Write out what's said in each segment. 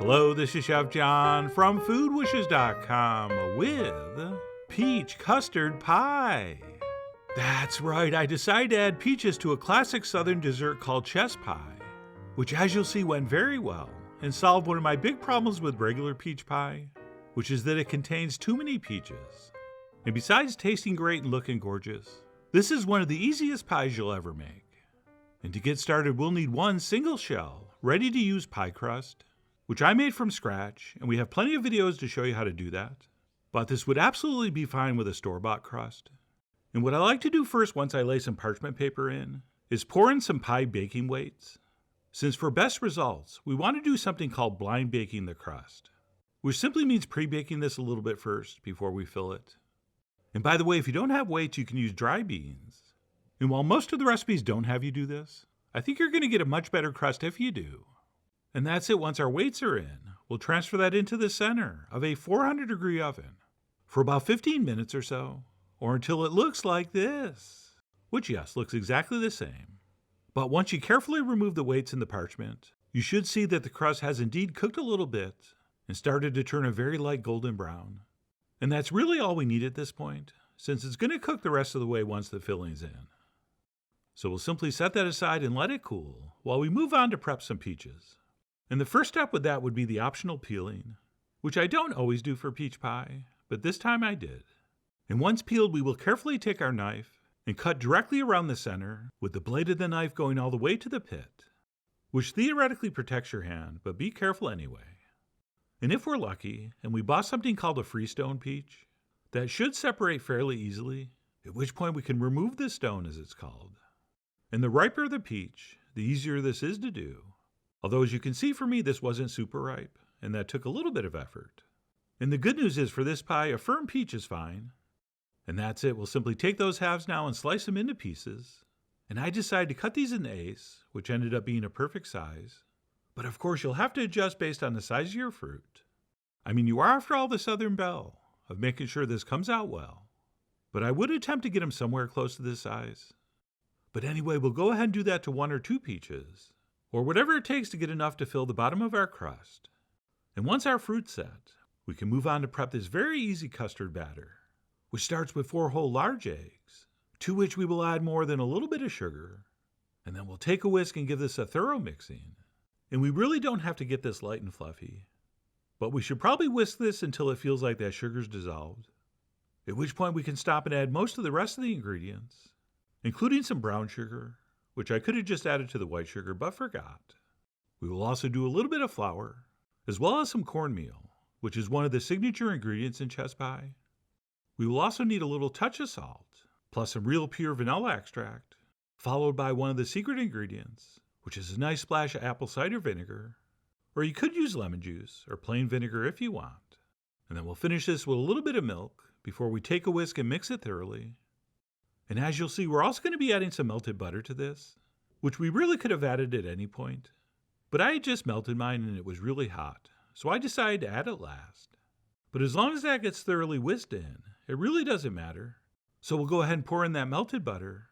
Hello, this is Chef John from foodwishes.com with peach custard pie. That's right, I decided to add peaches to a classic southern dessert called chess pie, which as you'll see went very well and solved one of my big problems with regular peach pie, which is that it contains too many peaches. And besides tasting great and looking gorgeous, this is one of the easiest pies you'll ever make. And to get started, we'll need one single shell, ready-to-use pie crust, which I made from scratch, and we have plenty of videos to show you how to do that. But this would absolutely be fine with a store-bought crust. And what I like to do first once I lay some parchment paper in, is pour in some pie baking weights. Since for best results, we want to do something called blind baking the crust, which simply means pre-baking this a little bit first before we fill it. And by the way, if you don't have weights, you can use dry beans. And while most of the recipes don't have you do this, I think you're going to get a much better crust if you do. And that's it. Once our weights are in, we'll transfer that into the center of a 400-degree oven for about 15 minutes or so, or until it looks like this, which yes, looks exactly the same. But once you carefully remove the weights in the parchment, you should see that the crust has indeed cooked a little bit and started to turn a very light golden brown. And that's really all we need at this point, since it's going to cook the rest of the way once the filling's in. So we'll simply set that aside and let it cool while we move on to prep some peaches. And the first step with that would be the optional peeling, which I don't always do for peach pie, but this time I did. And once peeled, we will carefully take our knife and cut directly around the center, with the blade of the knife going all the way to the pit, which theoretically protects your hand, but be careful anyway. And if we're lucky, and we bought something called a freestone peach, that should separate fairly easily, at which point we can remove the stone as it's called. And the riper the peach, the easier this is to do. Although as you can see for me, this wasn't super ripe, and that took a little bit of effort. And the good news is for this pie, a firm peach is fine. And that's it. We'll simply take those halves now and slice them into pieces. And I decided to cut these in eighths, which ended up being a perfect size. But of course, you'll have to adjust based on the size of your fruit. I mean, you are after all the Southern Belle of making sure this comes out well. But I would attempt to get them somewhere close to this size. But anyway, we'll go ahead and do that to 1 or 2 peaches, or whatever it takes to get enough to fill the bottom of our crust. And once our fruit's set, we can move on to prep this very easy custard batter, which starts with 4 whole large eggs, to which we will add more than a little bit of sugar, and then we'll take a whisk and give this a thorough mixing. And we really don't have to get this light and fluffy, but we should probably whisk this until it feels like that sugar's dissolved, at which point we can stop and add most of the rest of the ingredients, including some brown sugar, which I could have just added to the white sugar but forgot. We will also do a little bit of flour, as well as some cornmeal, which is one of the signature ingredients in chess pie. We will also need a little touch of salt, plus some real pure vanilla extract, followed by one of the secret ingredients, which is a nice splash of apple cider vinegar, or you could use lemon juice or plain vinegar if you want. And then we'll finish this with a little bit of milk before we take a whisk and mix it thoroughly. And as you'll see, we're also going to be adding some melted butter to this, which we really could have added at any point. But I had just melted mine and it was really hot, so I decided to add it last. But as long as that gets thoroughly whisked in, it really doesn't matter. So we'll go ahead and pour in that melted butter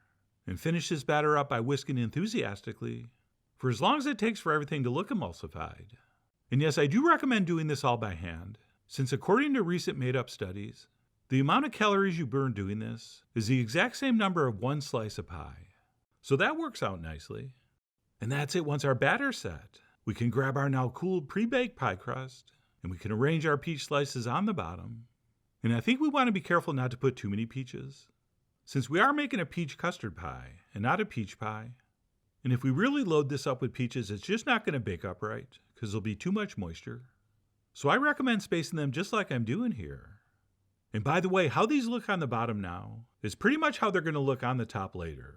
and finish this batter up by whisking enthusiastically for as long as it takes for everything to look emulsified. And yes, I do recommend doing this all by hand, since according to recent made-up studies, the amount of calories you burn doing this is the exact same number of 1 slice of pie. So that works out nicely. And that's it. Once our batter's set, we can grab our now cooled pre-baked pie crust, and we can arrange our peach slices on the bottom. And I think we want to be careful not to put too many peaches, since we are making a peach custard pie and not a peach pie. And if we really load this up with peaches, it's just not going to bake up right, because there'll be too much moisture. So I recommend spacing them just like I'm doing here. And by the way, how these look on the bottom now is pretty much how they're going to look on the top later.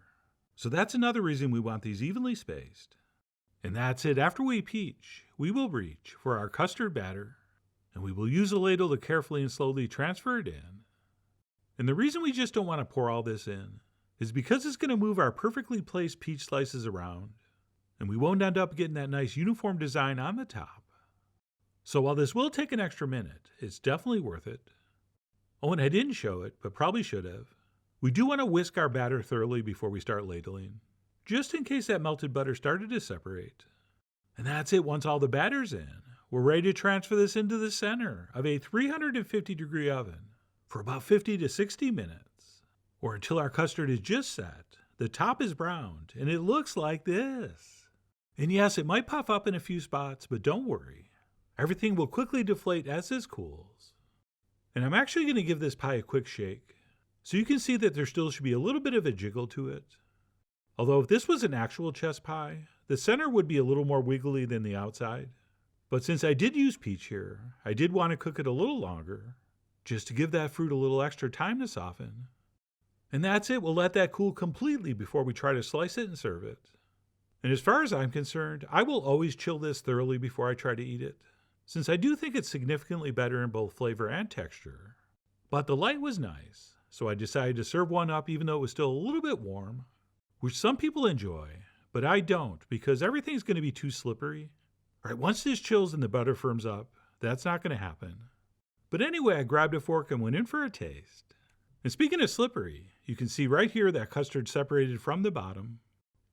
So that's another reason we want these evenly spaced. And that's it. After we peach, we will reach for our custard batter, and we will use a ladle to carefully and slowly transfer it in. And the reason we just don't want to pour all this in is because it's going to move our perfectly placed peach slices around, and we won't end up getting that nice uniform design on the top. So while this will take an extra minute, it's definitely worth it. Oh, and I didn't show it, but probably should have. We do want to whisk our batter thoroughly before we start ladling, just in case that melted butter started to separate. And that's it. Once all the batter's in, we're ready to transfer this into the center of a 350-degree oven for about 50 to 60 minutes, or until our custard is just set, the top is browned, and it looks like this. And yes, it might puff up in a few spots, but don't worry. Everything will quickly deflate as this cools. And I'm actually going to give this pie a quick shake, so you can see that there still should be a little bit of a jiggle to it. Although if this was an actual chess pie, the center would be a little more wiggly than the outside. But since I did use peach here, I did want to cook it a little longer, just to give that fruit a little extra time to soften. And that's it. We'll let that cool completely before we try to slice it and serve it. And as far as I'm concerned, I will always chill this thoroughly before I try to eat it, since I do think it's significantly better in both flavor and texture. But the light was nice, so I decided to serve one up even though it was still a little bit warm, which some people enjoy, but I don't because everything's going to be too slippery. All right, once this chills and the butter firms up, that's not going to happen. But anyway, I grabbed a fork and went in for a taste. And speaking of slippery, you can see right here that custard separated from the bottom,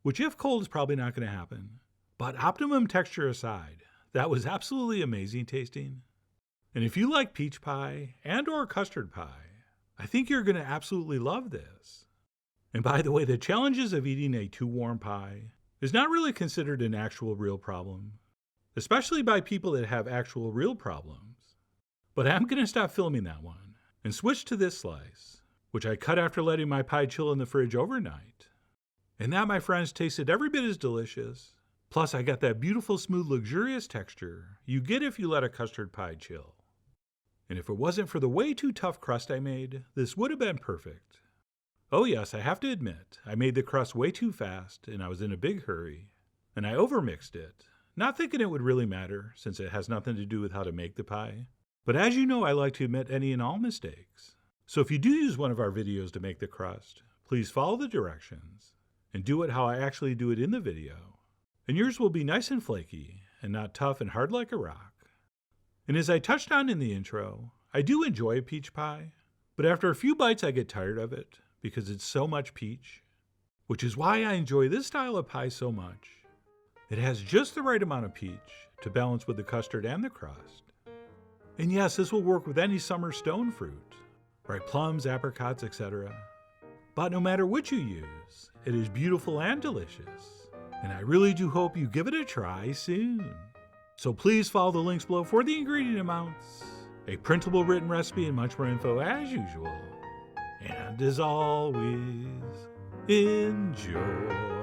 which if cold is probably not going to happen. But optimum texture aside, that was absolutely amazing tasting. And if you like peach pie and or custard pie, I think you're going to absolutely love this. And by the way, the challenges of eating a too warm pie is not really considered an actual real problem, especially by people that have actual real problems. But I'm going to stop filming that one and switch to this slice, which I cut after letting my pie chill in the fridge overnight. And that, my friends, tasted every bit as delicious. Plus, I got that beautiful, smooth, luxurious texture you get if you let a custard pie chill. And if it wasn't for the way too tough crust I made, this would have been perfect. Oh yes, I have to admit, I made the crust way too fast, and I was in a big hurry, and I overmixed it, not thinking it would really matter, since it has nothing to do with how to make the pie. But as you know, I like to admit any and all mistakes. So if you do use one of our videos to make the crust, please follow the directions, and do it how I actually do it in the video. And yours will be nice and flaky, and not tough and hard like a rock. And as I touched on in the intro, I do enjoy a peach pie, but after a few bites I get tired of it, because it's so much peach, which is why I enjoy this style of pie so much. It has just the right amount of peach to balance with the custard and the crust. And yes, this will work with any summer stone fruit, right? Plums, apricots, etc. But no matter which you use, it is beautiful and delicious. And I really do hope you give it a try soon. So please follow the links below for the ingredient amounts, a printable written recipe, and much more info as usual. And as always, enjoy.